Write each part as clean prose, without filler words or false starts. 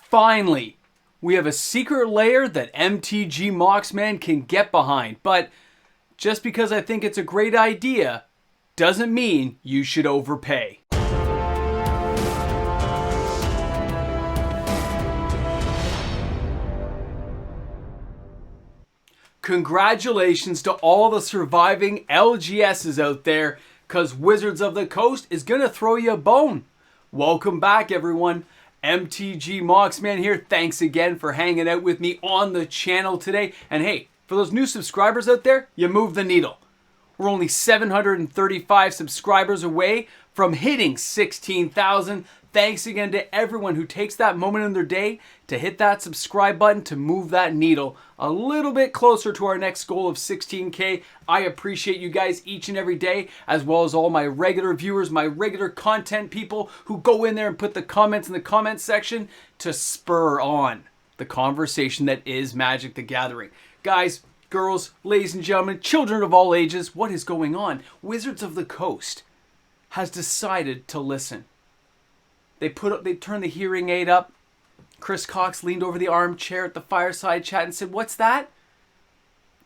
Finally, we have a secret layer that MTG Moxman can get behind. But just because I think it's a great idea doesn't mean you should overpay. Congratulations to all the surviving LGSs out there, because Wizards of the Coast is going to throw you a bone. Welcome back, everyone. MTG Moxman here. Thanks again for hanging out with me on the channel today. And hey, for those new subscribers out there, you moved the needle. We're only 735 subscribers away from hitting 16,000. Thanks again to everyone who takes that moment in their day to hit that subscribe button to move that needle a little bit closer to our next goal of 16K. I appreciate you guys each and every day, as well as all my regular viewers, my regular content people who go in there and put the comments in the comment section to spur on the conversation that is Magic the Gathering. Guys, girls, ladies and gentlemen, children of all ages, what is going on? Wizards of the Coast has decided to listen. They turned the hearing aid up. Chris Cox leaned over the armchair at the fireside chat and said, "What's that?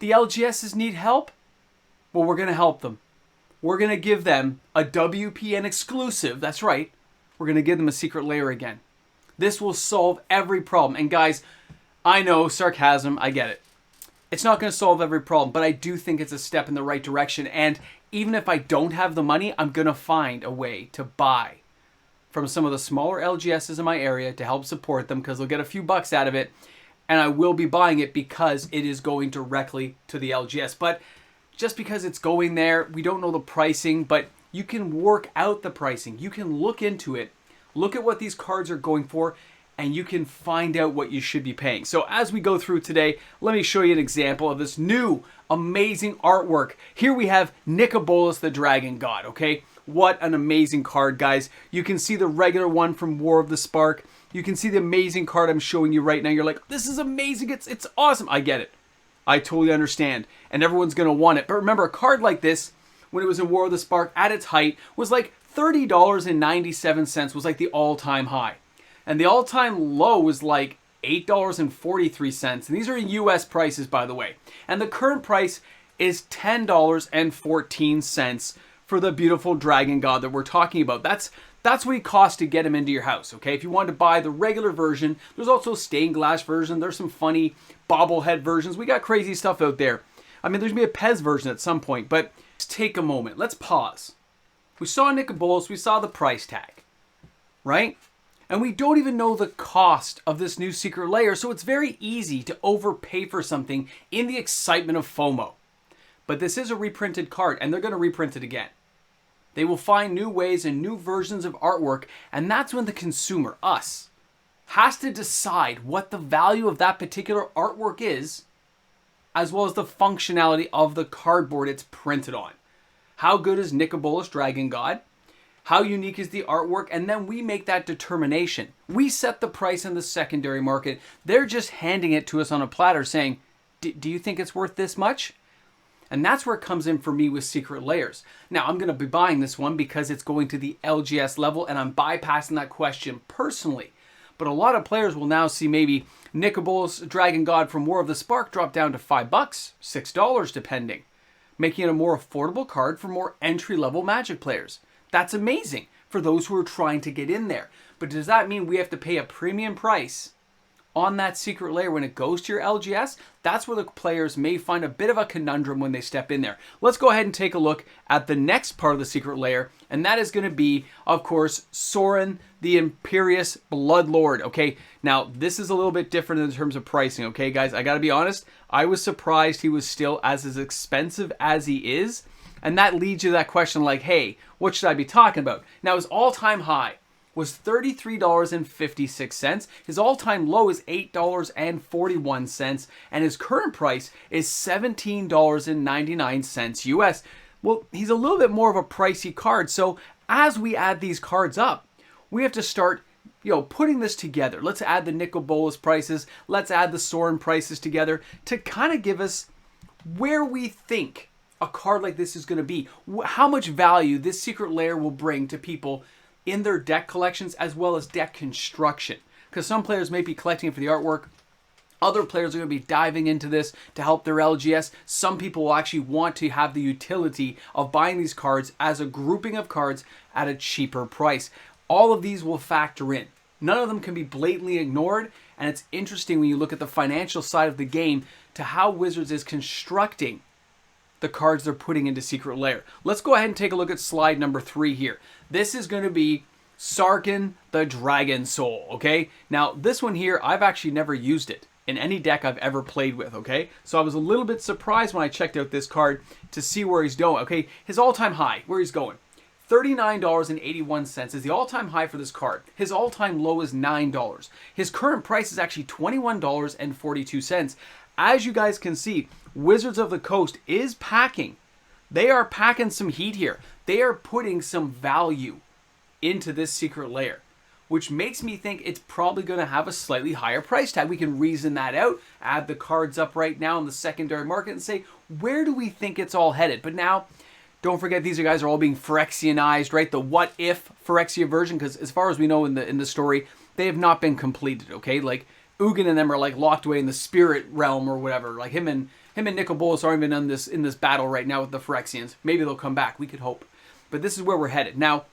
The LGSs need help? Well, we're going to help them. We're going to give them a WPN exclusive." That's right. We're going to give them a secret layer again. This will solve every problem. And guys, I know, sarcasm, I get it. It's not going to solve every problem, but I do think it's a step in the right direction. And even if I don't have the money, I'm going to find a way to buy from some of the smaller LGSs in my area to help support them, because they'll get a few bucks out of it. And I will be buying it because it is going directly to the LGS. But just because it's going there, we don't know the pricing, but you can work out the pricing. You can look into it, look at what these cards are going for, and you can find out what you should be paying. So as we go through today, let me show you an example of this new amazing artwork. Here we have Nicobolus the Dragon God, okay? What an amazing card, guys. You can see the regular one from War of the Spark. You can see the amazing card I'm showing you right now. You're like, this is amazing. It's awesome. I get it. I totally understand. And everyone's going to want it. But remember, a card like this, when it was in War of the Spark, at its height, was like $30.97 was like the all-time high. And the all-time low was like $8.43. And these are in US prices, by the way. And the current price is $10.14 for the beautiful Dragon God that we're talking about. That's what it costs to get him into your house, okay? If you want to buy the regular version, there's also a stained glass version. There's some funny bobblehead versions. We got crazy stuff out there. I mean, there's going to be a Pez version at some point, but let's take a moment. Let's pause. We saw Nicobolus. We saw the price tag, right? And we don't even know the cost of this new secret layer, so it's very easy to overpay for something in the excitement of FOMO. But this is a reprinted card, and they're going to reprint it again. They will find new ways and new versions of artwork, and that's when the consumer, us, has to decide what the value of that particular artwork is, as well as the functionality of the cardboard it's printed on. How good is Nicobolus Dragon God? How unique is the artwork? And then we make that determination. We set the price in the secondary market. They're just handing it to us on a platter saying, do you think it's worth this much? And that's where it comes in for me with secret layers. Now, I'm going to be buying this one because it's going to the LGS level, and I'm bypassing that question personally. But a lot of players will now see maybe Nicobolus Dragon God from War of the Spark drop down to $5, $6 depending, making it a more affordable card for more entry-level Magic players. That's amazing for those who are trying to get in there. But does that mean we have to pay a premium price on that secret layer when it goes to your LGS? That's where the players may find a bit of a conundrum when they step in there. Let's go ahead and take a look at the next part of the secret layer, and that is going to be, of course, Sorin the Imperious Bloodlord. Okay, now this is a little bit different in terms of pricing, okay, guys? I got to be honest, I was surprised he was still as expensive as he is, and that leads you to that question like, hey, what should I be talking about? Now, his all-time high was $33.56. His all-time low is $8.41, and his current price is $17.99 US. Well, he's a little bit more of a pricey card, so as we add these cards up, we have to start, putting this together. Let's add the Nicobolus prices, let's add the Sorin prices together to kind of give us where we think a card like this is going to be, how much value this secret layer will bring to people in their deck collections as well as deck construction. because some players may be collecting it for the artwork. Other players are going to be diving into this to help their LGS. Some people will actually want to have the utility of buying these cards as a grouping of cards at a cheaper price. All of these will factor in. None of them can be blatantly ignored, and it's interesting when you look at the financial side of the game to how Wizards is constructing the cards they're putting into Secret Lair. Let's go ahead and take a look at slide number 3 here. This is going to be Sarkhan the Dragon Soul, okay? Now, this one here, I've actually never used it in any deck I've ever played with, okay? So I was a little bit surprised when I checked out this card to see where he's going, okay? His all-time high, where he's going. $39.81 is the all-time high for this card. His all-time low is $9. His current price is actually $21.42. As you guys can see, Wizards of the Coast is packing. They are packing some heat here. They are putting some value into this Secret Lair, which makes me think it's probably going to have a slightly higher price tag. We can reason that out, add the cards up right now in the secondary market and say, where do we think it's all headed? But now, don't forget, these guys are all being Phyrexianized, right? The what if Phyrexia version, because as far as we know in the story, they have not been completed, okay? Like, Ugin and them are like locked away in the spirit realm or whatever. Like him and Nicol Bolas aren't even in this battle right now with the Phyrexians. Maybe they'll come back. We could hope. But this is where we're headed. Now,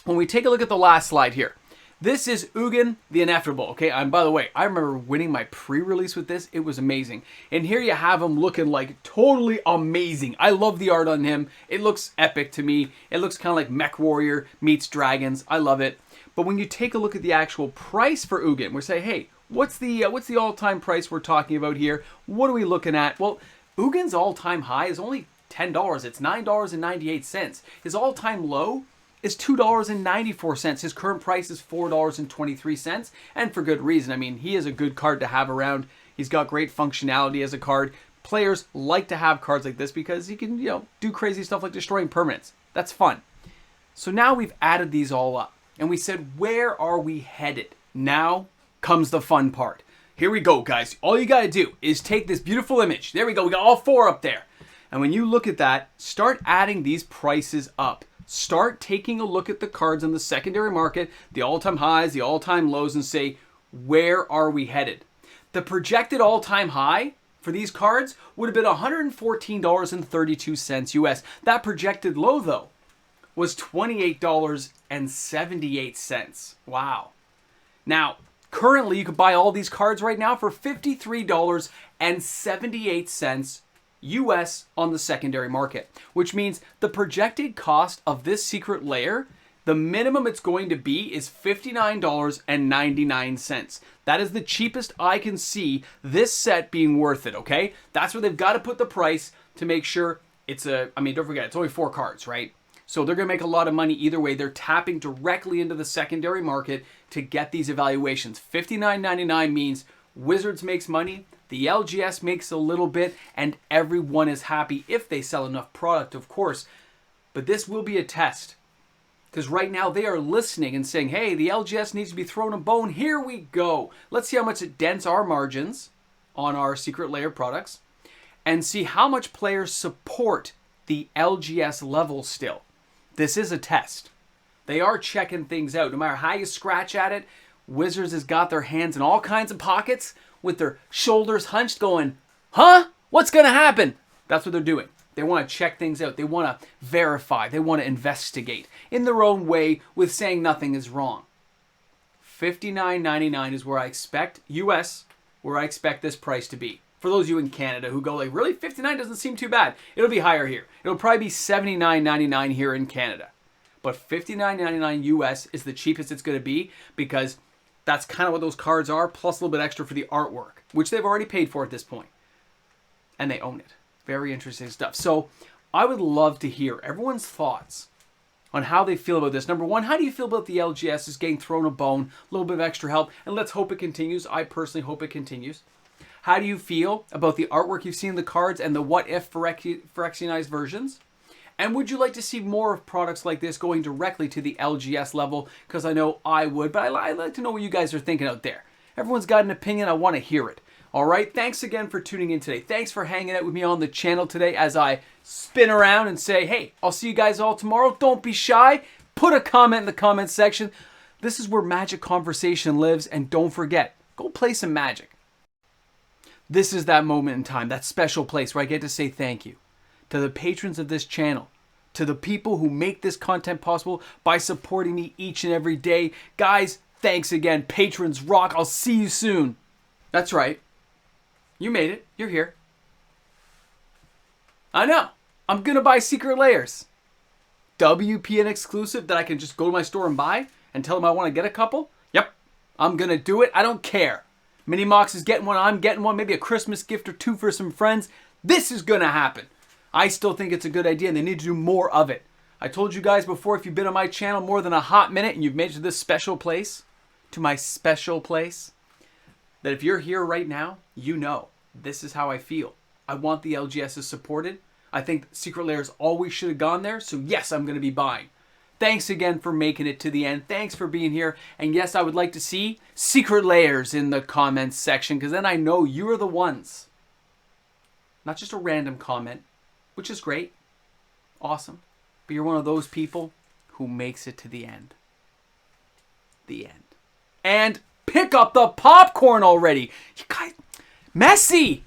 when we take a look at the last slide here, this is Ugin the Ineffable, okay? And by the way, I remember winning my pre-release with this. It was amazing. And here you have him looking like totally amazing. I love the art on him. It looks epic to me. It looks kind of like Mech Warrior meets dragons. I love it. But when you take a look at the actual price for Ugin, we say, hey, what's the all-time price we're talking about here? What are we looking at? Well, Ugin's all-time high is only $10. It's $9.98. His all-time low is $2.94. His current price is $4.23, and for good reason. I mean, he is a good card to have around. He's got great functionality as a card. Players like to have cards like this because he can, do crazy stuff like destroying permanents. That's fun. So now we've added these all up, and we said, where are we headed? Now comes the fun part. Here we go, guys. All you got to do is take this beautiful image. There we go. We got all 4 up there. And when you look at that, start adding these prices up. Start taking a look at the cards on the secondary market, the all-time highs, the all-time lows, and say, where are we headed? The projected all-time high for these cards would have been $114.32 US. That projected low, though, was $28.78. Wow. Now, currently, you can buy all these cards right now for $53.78 US on the secondary market, which means the projected cost of this Secret Lair, the minimum it's going to be is $59.99. That is the cheapest I can see this set being worth it, okay? That's where they've got to put the price to make sure don't forget, it's only 4 cards, right? So they're going to make a lot of money either way. They're tapping directly into the secondary market to get these evaluations. $59.99 means Wizards makes money, the LGS makes a little bit, and everyone is happy if they sell enough product, of course. But this will be a test. Because right now they are listening and saying, hey, the LGS needs to be thrown a bone. Here we go. Let's see how much it dents our margins on our Secret Lair products and see how much players support the LGS level still. This is a test. They are checking things out. No matter how you scratch at it, Wizards has got their hands in all kinds of pockets with their shoulders hunched going, huh? What's going to happen? That's what they're doing. They want to check things out. They want to verify. They want to investigate in their own way with saying nothing is wrong. $59.99 is where I expect, US, where I expect this price to be. For those of you in Canada who go like, really? $59 doesn't seem too bad. It'll be higher here. It'll probably be $79.99 here in Canada. But $59.99 US is the cheapest it's going to be because that's kind of what those cards are, plus a little bit extra for the artwork, which they've already paid for at this point. And they own it. Very interesting stuff. So I would love to hear everyone's thoughts on how they feel about this. Number one, how do you feel about the LGS is getting thrown a bone, a little bit of extra help, and let's hope it continues. I personally hope it continues. How do you feel about the artwork you've seen in the cards and the what-if Phyrexianized versions? And would you like to see more of products like this going directly to the LGS level? Because I know I would, but I'd like to know what you guys are thinking out there. Everyone's got an opinion. I want to hear it. All right, thanks again for tuning in today. Thanks for hanging out with me on the channel today as I spin around and say, hey, I'll see you guys all tomorrow. Don't be shy. Put a comment in the comment section. This is where Magic Conversation lives, and don't forget, go play some Magic. This is that moment in time, that special place where I get to say thank you to the patrons of this channel, to the people who make this content possible by supporting me each and every day. Guys, thanks again. Patrons rock. I'll see you soon. That's right. You made it. You're here. I know. I'm going to buy Secret Layers. WPN exclusive that I can just go to my store and buy and tell them I want to get a couple. Yep. I'm going to do it. I don't care. Minimox is getting one. I'm getting one. Maybe a Christmas gift or two for some friends. This is going to happen. I still think it's a good idea and they need to do more of it. I told you guys before, if you've been on my channel more than a hot minute and you've made it to this special place, to my special place, that if you're here right now, you know this is how I feel. I want the LGSs supported. I think Secret Layers always should have gone there. So yes, I'm going to be buying. Thanks again for making it to the end. Thanks for being here. And yes, I would like to see Secret Layers in the comments section, because then I know you are the ones. Not just a random comment, which is great. Awesome. But you're one of those people who makes it to the end. The end. And pick up the popcorn already. You guys, messy.